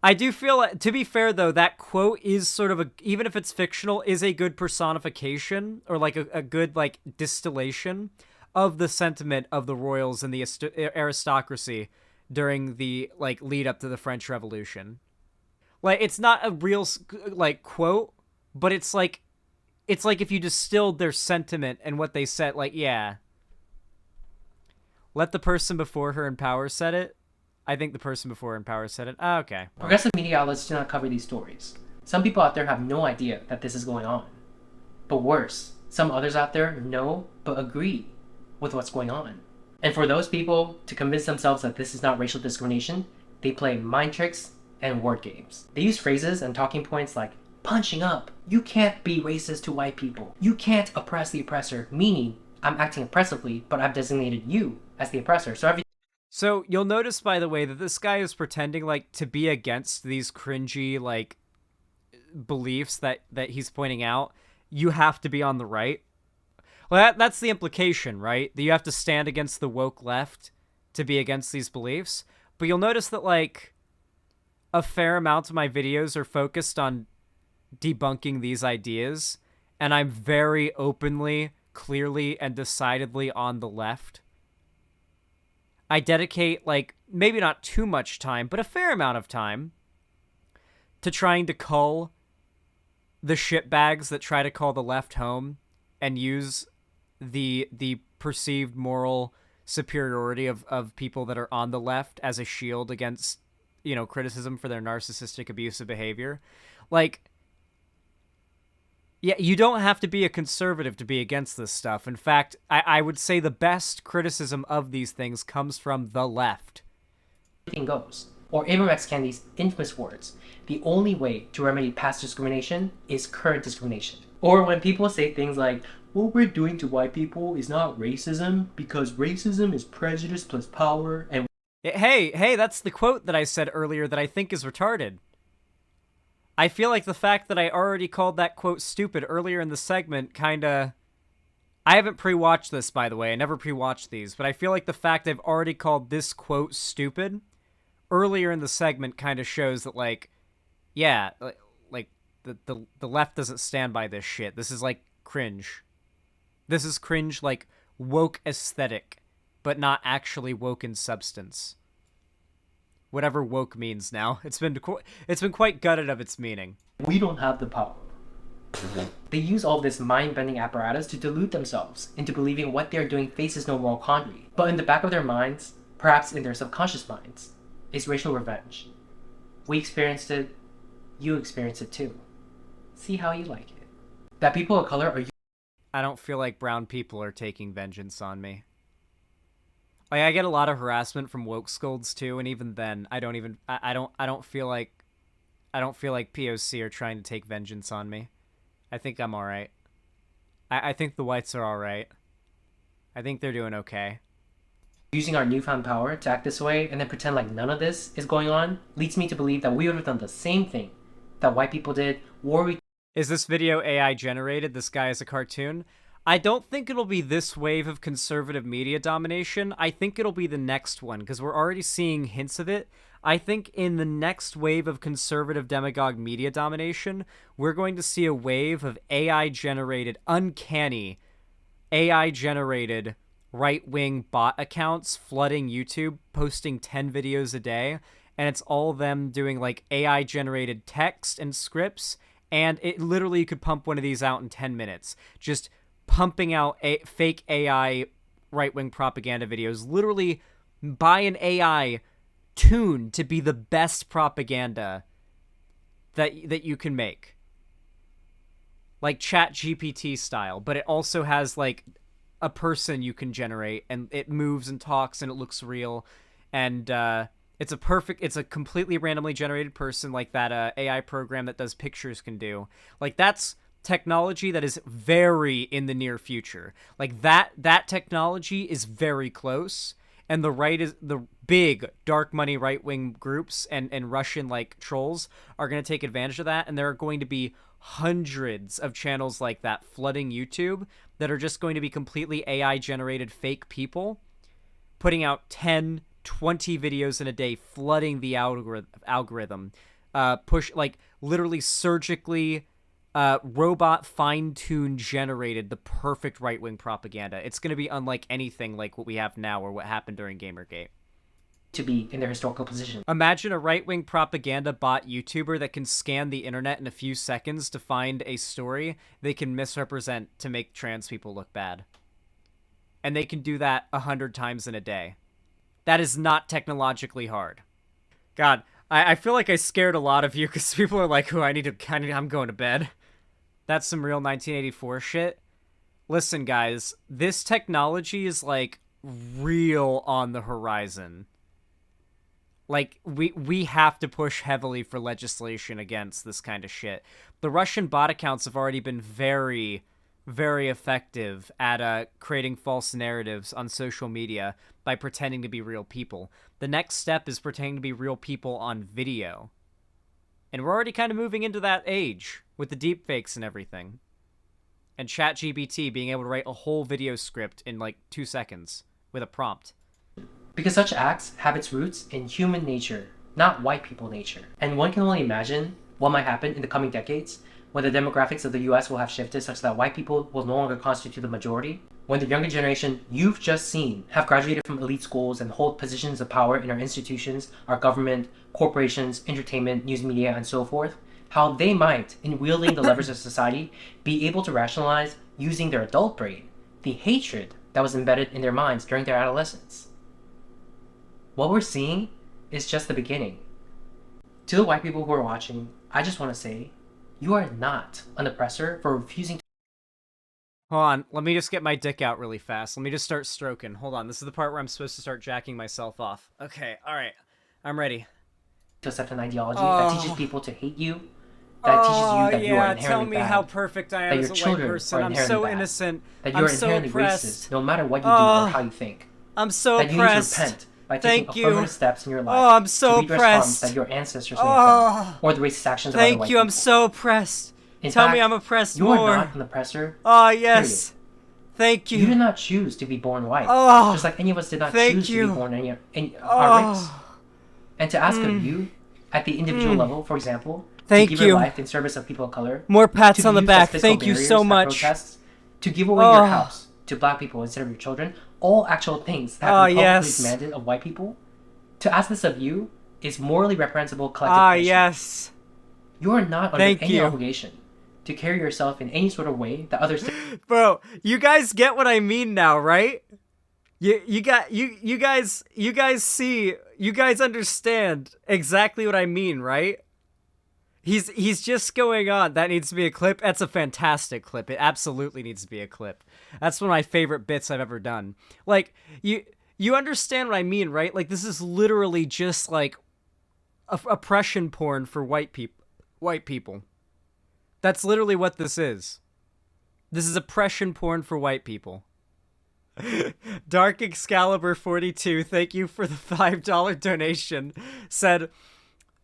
I do feel, to be fair though, that quote is sort of even if it's fictional, is a good personification, or like a good like distillation of the sentiment of the royals and the aristocracy during the like lead up to the French Revolution. Like, it's not a real like quote, but it's like if you distilled their sentiment and what they said, like, yeah. Let the person before her in power said it. I think the person before her in power said it. Ah, okay. Progressive media outlets do not cover these stories. Some people out there have no idea that this is going on. But worse, some others out there know but agree with what's going on. And for those people to convince themselves that this is not racial discrimination, they play mind tricks and word games. They use phrases and talking points like punching up. You can't be racist to white people. You can't oppress the oppressor, meaning I'm acting oppressively, but I've designated you as the oppressor. So you'll notice, by the way, that this guy is pretending like to be against these cringy like beliefs that he's pointing out. You have to be on the right. Well, that's the implication, right? That you have to stand against the woke left to be against these beliefs. But you'll notice that, like, a fair amount of my videos are focused on debunking these ideas, and I'm very openly, clearly, and decidedly on the left. I dedicate, like, maybe not too much time, but a fair amount of time to trying to cull the shitbags that try to call the left home and use the perceived moral superiority of people that are on the left as a shield against, you know, criticism for their narcissistic, abusive behavior. Like, yeah, you don't have to be a conservative to be against this stuff. In fact, I would say the best criticism of these things comes from the left. Everything goes. Or Ibram X. Kendi's infamous words, the only way to remedy past discrimination is current discrimination. Or when people say things like, what we're doing to white people is not racism, because racism is prejudice plus power, and Hey, that's the quote that I said earlier that I think is retarded. I feel like the fact that I already called that quote stupid earlier in the segment kinda... I haven't pre-watched this, by the way. I never pre-watched these, but I feel like the fact I've already called this quote stupid earlier in the segment kinda shows that, like, yeah, like the left doesn't stand by this shit. This is, like, cringe. This is cringe, like, woke aesthetic, but not actually woke in substance. Whatever woke means now. It's been quite gutted of its meaning. We don't have the power. They use all this mind-bending apparatus to delude themselves into believing what they're doing faces no moral quandary. But in the back of their minds, perhaps in their subconscious minds, is racial revenge. We experienced it, you experienced it too. See how you like it. That people of color are... I don't feel like brown people are taking vengeance on me. Like, I get a lot of harassment from woke scolds too, and even then, I don't feel like POC are trying to take vengeance on me. I think I'm alright. I think the whites are alright. I think they're doing okay. Using our newfound power to act this way and then pretend like none of this is going on leads me to believe that we would have done the same thing that white people did, were we... Is this video AI generated? This guy is a cartoon? I don't think it'll be this wave of conservative media domination. I think it'll be the next one, because we're already seeing hints of it. I think in the next wave of conservative demagogue media domination, we're going to see a wave of AI-generated, uncanny AI-generated right-wing bot accounts flooding YouTube, posting 10 videos a day, and it's all them doing like AI-generated text and scripts, and it literally you could pump one of these out in 10 minutes. Just pumping out fake AI right-wing propaganda videos, literally by an AI tuned to be the best propaganda that you can make. Like ChatGPT style, but it also has like a person you can generate, and it moves and talks and it looks real, and it's a completely randomly generated person, like that AI program that does pictures can do. Like, that's technology that is very in the near future. Like, that technology is very close, and the big dark money right-wing groups and Russian like trolls are going to take advantage of that, and there are going to be hundreds of channels like that flooding YouTube that are just going to be completely AI generated fake people putting out 10, 20 videos in a day, flooding the algorithm, like literally surgically robot fine-tuned generated the perfect right-wing propaganda. It's going to be unlike anything like what we have now or what happened during Gamergate. To be in their historical position. Imagine a right-wing propaganda bot YouTuber that can scan the internet in a few seconds to find a story they can misrepresent to make trans people look bad. And they can do that 100 times in a day. That is not technologically hard. God, I feel like I scared a lot of you because people are like, I'm going to bed. That's some real 1984 shit. Listen, guys, this technology is like real on the horizon. Like, we have to push heavily for legislation against this kind of shit. The Russian bot accounts have already been very, very effective at creating false narratives on social media by pretending to be real people. The next step is pretending to be real people on video. And we're already kind of moving into that age with the deepfakes and everything. And ChatGPT being able to write a whole video script in like 2 seconds with a prompt. Because such acts have its roots in human nature, not white people nature. And one can only imagine what might happen in the coming decades when the demographics of the US will have shifted such that white people will no longer constitute the majority. When the younger generation you've just seen have graduated from elite schools and hold positions of power in our institutions, our government, corporations, entertainment, news media, and so forth, how they might, in wielding the levers of society, be able to rationalize, using their adult brain, the hatred that was embedded in their minds during their adolescence. What we're seeing is just the beginning. To the white people who are watching, I just want to say, you are not an oppressor for refusing to... Hold on, let me just get my dick out really fast. Let me just start stroking. Hold on, this is the part where I'm supposed to start jacking myself off. Okay, alright. I'm ready. To accept an ideology that teaches people to hate you, that teaches you that you are inherently tell me bad, how perfect I am that as your a white children person. are I'm inherently so bad, innocent. that you I'm are so inherently oppressed. racist, no matter what you do or how you think. I'm so that you oppressed. need to repent by taking Thank affirmative you. steps in your life I'm so to redress oppressed. harms that your ancestors may have done, or the racist actions of other Thank white you, I'm people. so oppressed. In Tell fact, me I'm oppressed you more. are not an oppressor. Oh, yes. Period. Thank you. You did not choose to be born white, Oh, just like any of us did not thank choose you. to be born in our race. And to ask of you, at the individual level, for example, Thank to give you. your life in service of people of color, More pats to on the use back. as fiscal Thank you barriers so at much. protests, to give away your house to black people instead of your children, all actual things that have been publicly demanded of white people. To ask this of you is morally reprehensible collective punishment. yes. You are not under Thank any you. obligation to carry yourself in any sort of way that others... Bro, you guys get what I mean now, right? You guys see, you guys understand exactly what I mean, right? He's just going on. That needs to be a clip. That's a fantastic clip. It absolutely needs to be a clip. That's one of my favorite bits I've ever done. Like, you understand what I mean, right? Like, this is literally just like oppression porn for white people. That's literally what this is. This is oppression porn for white people. Dark Excalibur 42, thank you for the $5 donation, said,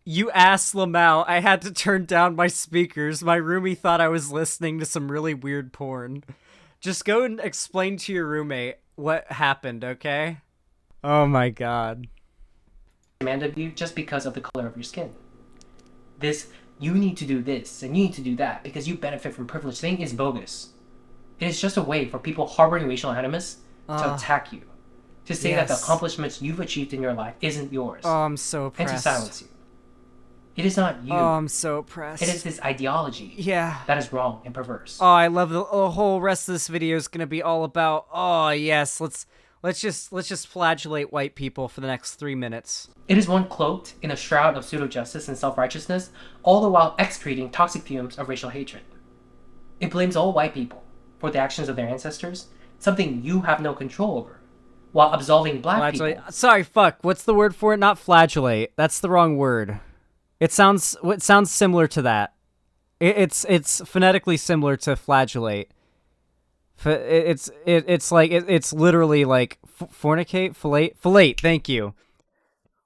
"You ass Lamau, I had to turn down my speakers. My roomie thought I was listening to some really weird porn." Just go and explain to your roommate what happened, okay? Oh my god. Demand of you just because of the color of your skin. This, you need to do this and you need to do that because you benefit from privilege thing is bogus. It is just a way for people harboring racial animus to attack you. To say that the accomplishments you've achieved in your life isn't yours. Oh, I'm so oppressed. And to silence you. It is not you. Oh, I'm so oppressed. It is this ideology that is wrong and perverse. Oh, I love the whole rest of this video is gonna be all about, oh yes, let's just flagellate white people for the next 3 minutes. It is one cloaked in a shroud of pseudo-justice and self-righteousness, all the while excreting toxic fumes of racial hatred. It blames all white people for the actions of their ancestors, something you have no control over, while absolving black people. Sorry, fuck. What's the word for it? Not flagellate. That's the wrong word. It sounds similar to that. It's phonetically similar to flagellate. It's literally like fornicate, fillet. Thank you.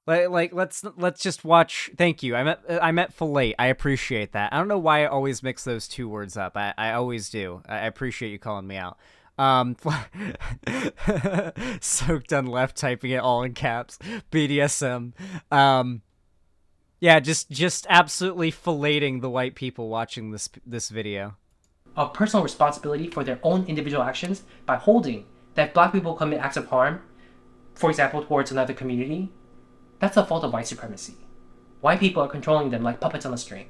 Like let's just watch. Thank you. I meant fillet. I appreciate that. I don't know why I always mix those two words up. I always do. I appreciate you calling me out. Soaked on left, typing it all in caps. BDSM. Yeah, just absolutely filleting the white people watching this video. Of personal responsibility for their own individual actions by holding that if black people commit acts of harm, for example, towards another community, that's a fault of white supremacy. White people are controlling them like puppets on a string.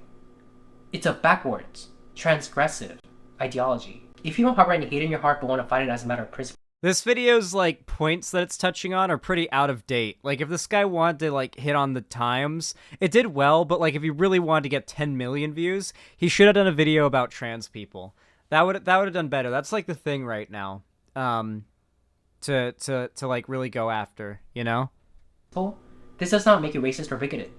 It's a backwards, transgressive ideology. If you don't harbor any hate in your heart but want to fight it as a matter of principle. This video's like points that it's touching on are pretty out of date. Like if this guy wanted to like hit on the times, it did well, but like if he really wanted to get 10 million views, he should have done a video about trans people. That would have done better. That's like the thing right now. To like really go after, you know? This does not make you racist or bigoted.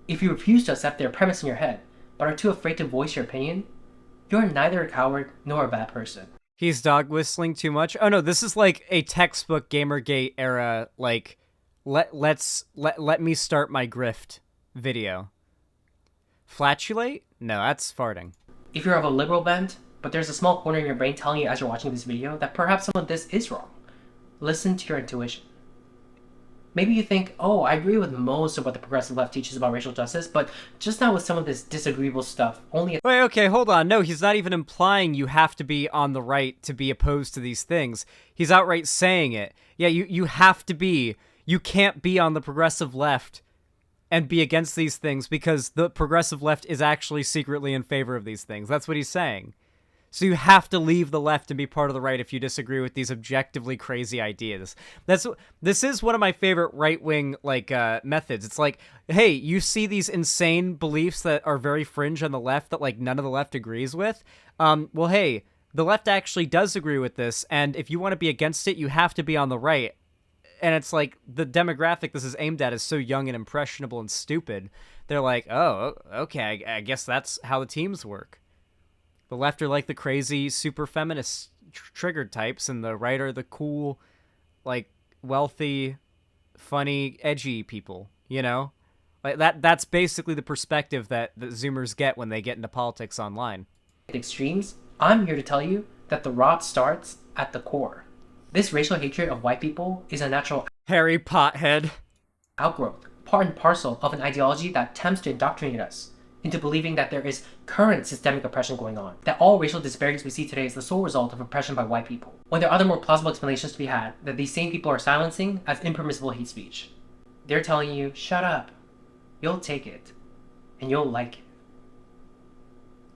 If you refuse to accept their premise in your head, but are too afraid to voice your opinion, you're neither a coward nor a bad person. He's dog whistling too much. Oh no, this is like a textbook Gamergate era, like let me start my grift video. Flatulate? No, that's farting. If you're of a liberal bent, but there's a small corner in your brain telling you as you're watching this video that perhaps some of this is wrong, listen to your intuition. Maybe you think, oh, I agree with most of what the progressive left teaches about racial justice, but just not with some of this disagreeable stuff. Wait, okay, hold on. No, he's not even implying you have to be on the right to be opposed to these things. He's outright saying it. Yeah, you have to be. You can't be on the progressive left and be against these things because the progressive left is actually secretly in favor of these things. That's what he's saying. So you have to leave the left and be part of the right if you disagree with these objectively crazy ideas. This is one of my favorite right-wing methods. It's like, hey, you see these insane beliefs that are very fringe on the left that like none of the left agrees with. Well, hey, the left actually does agree with this, and if you want to be against it, you have to be on the right. And it's like the demographic this is aimed at is so young and impressionable and stupid. They're like, oh, okay, I guess that's how the teams work. The left are like the crazy, super feminist triggered types, and the right are the cool, like, wealthy, funny, edgy people, you know? Like that's basically the perspective that the Zoomers get when they get into politics online. Extremes, I'm here to tell you that the rot starts at the core. This racial hatred of white people is a natural Harry Pothead outgrowth, part and parcel of an ideology that attempts to indoctrinate us into believing that there is current systemic oppression going on, that all racial disparities we see today is the sole result of oppression by white people, when there are other more plausible explanations to be had that these same people are silencing as impermissible hate speech. They're telling you, shut up, you'll take it, and you'll like it.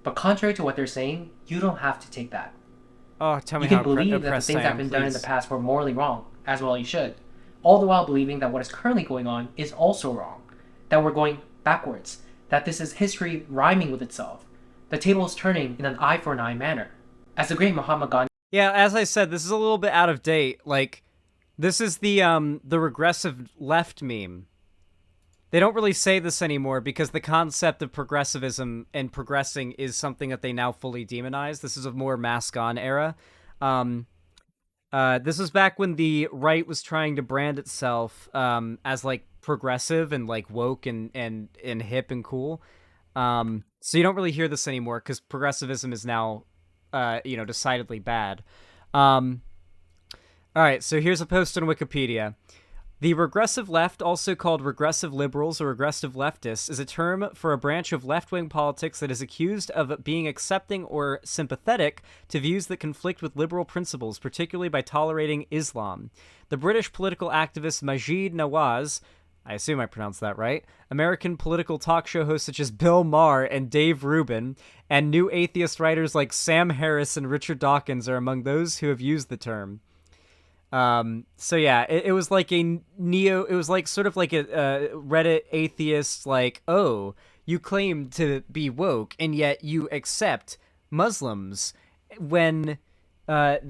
But contrary to what they're saying, you don't have to take that. Oh, tell me you how can believe that the things that have been done in the past were morally wrong, as well you should, all the while believing that what is currently going on is also wrong, that we're going backwards, that this is history rhyming with itself. The table is turning in an eye for an eye manner. As the great Mahatma Gandhi... Yeah, as I said, this is a little bit out of date. Like, this is the regressive left meme. They don't really say this anymore because the concept of progressivism and progressing is something that they now fully demonize. This is a more mask-on era. This was back when the right was trying to brand itself as like progressive and like woke and hip and cool. So you don't really hear this anymore because progressivism is now, decidedly bad. All right, so here's a post on Wikipedia. The regressive left, also called regressive liberals or regressive leftists, is a term for a branch of left-wing politics that is accused of being accepting or sympathetic to views that conflict with liberal principles, particularly by tolerating Islam. The British political activist Majid Nawaz, I assume I pronounced that right, American political talk show hosts such as Bill Maher and Dave Rubin, and new atheist writers like Sam Harris and Richard Dawkins are among those who have used the term. So yeah, it was like it was like sort of like a Reddit atheist, like, oh, you claim to be woke and yet you accept Muslims when a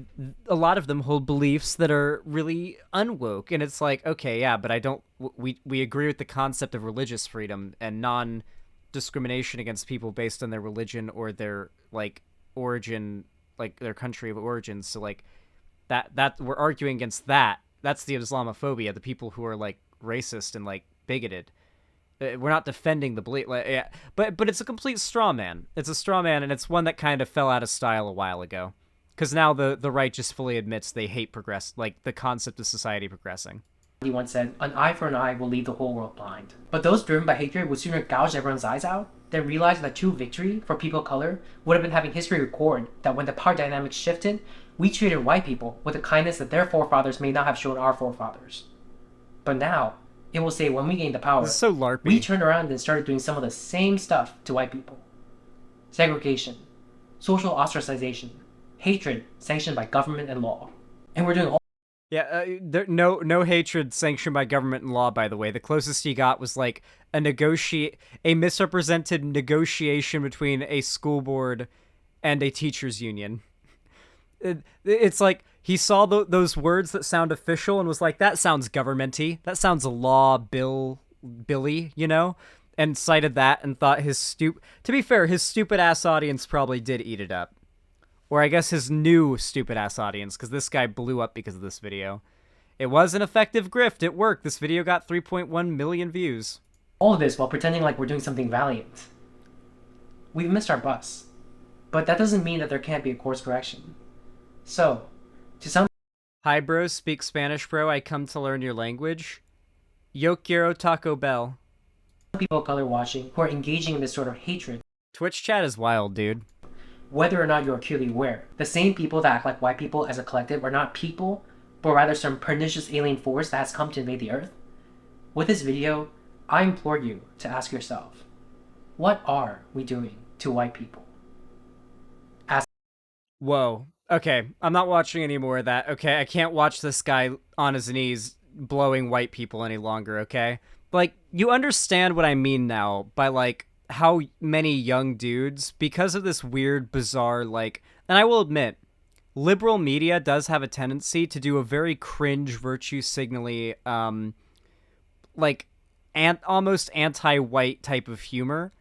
lot of them hold beliefs that are really unwoke. And it's like, okay, yeah, but we agree with the concept of religious freedom and non-discrimination against people based on their religion or their like origin, like their country of origin. So like, that we're arguing against that. That's the Islamophobia, the people who are like racist and like bigoted. We're not defending the belief, like, yeah, but it's a complete straw man. It's a straw man, and it's one that kind of fell out of style a while ago, because now the right just fully admits they hate like the concept of society progressing. He once said, "An eye for an eye will leave the whole world blind." But those driven by hatred would sooner gouge everyone's eyes out than realize that true victory for people of color would have been having history record that when the power dynamics shifted, we treated white people with a kindness that their forefathers may not have shown our forefathers. But now, it will say when we gained the power, this is so LARPy. We turned around and started doing some of the same stuff to white people. Segregation, social ostracization, hatred sanctioned by government and law. And we're doing all... Yeah, no hatred sanctioned by government and law, by the way. The closest he got was like a misrepresented negotiation between a school board and a teachers union. It's like he saw those words that sound official and was like, that sounds governmenty. That sounds Billy, you know? And cited that and thought to be fair, his stupid ass audience probably did eat it up. Or I guess his new stupid ass audience, because this guy blew up because of this video. It was an effective grift. It worked. This video got 3.1 million views. All of this while pretending like we're doing something valiant. We've missed our bus. But that doesn't mean that there can't be a course correction. So, to some... Hi bro, speak Spanish bro, I come to learn your language. Yo quiero Taco Bell. People of color watching who are engaging in this sort of hatred. Twitch chat is wild, dude. Whether or not you're acutely aware, the same people that act like white people as a collective are not people, but rather some pernicious alien force that has come to invade the earth. With this video, I implore you to ask yourself, what are we doing to white people? Whoa. Okay, I'm not watching any more of that, okay? I can't watch this guy on his knees blowing white people any longer, okay? Like, you understand what I mean now by, like, how many young dudes, because of this weird, bizarre, like... And I will admit, liberal media does have a tendency to do a very cringe, virtue-signally, almost anti-white type of humor.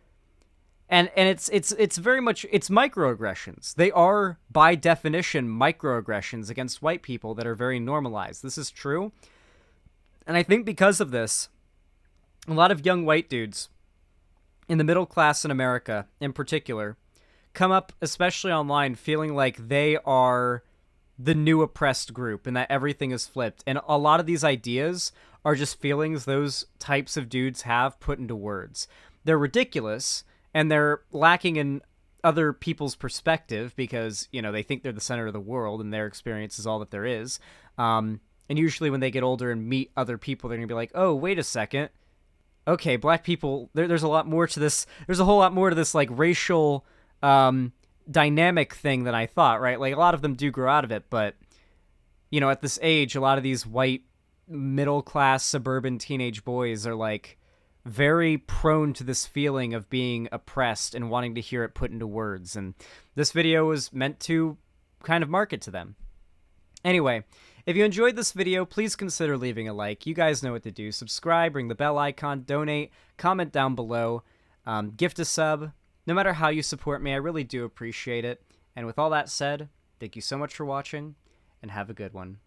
And it's very much, it's microaggressions. They are, by definition, microaggressions against white people that are very normalized. This is true. And I think because of this, a lot of young white dudes in the middle class in America, in particular, come up, especially online, feeling like they are the new oppressed group and that everything is flipped. And a lot of these ideas are just feelings those types of dudes have put into words. They're ridiculous, and they're lacking in other people's perspective because, you know, they think they're the center of the world and their experience is all that there is. And usually when they get older and meet other people, they're going to be like, oh, wait a second. Okay, black people, there's a lot more to this. There's a whole lot more to this, like, racial dynamic thing than I thought, right? Like, a lot of them do grow out of it, but, you know, at this age, a lot of these white middle-class suburban teenage boys are, like, very prone to this feeling of being oppressed and wanting to hear it put into words. And this video was meant to kind of market to them. Anyway, if you enjoyed this video, please consider leaving a like. You guys know what to do. Subscribe, ring the bell icon, donate, comment down below, gift a sub. No matter how you support me, I really do appreciate it. And with all that said, thank you so much for watching, and have a good one.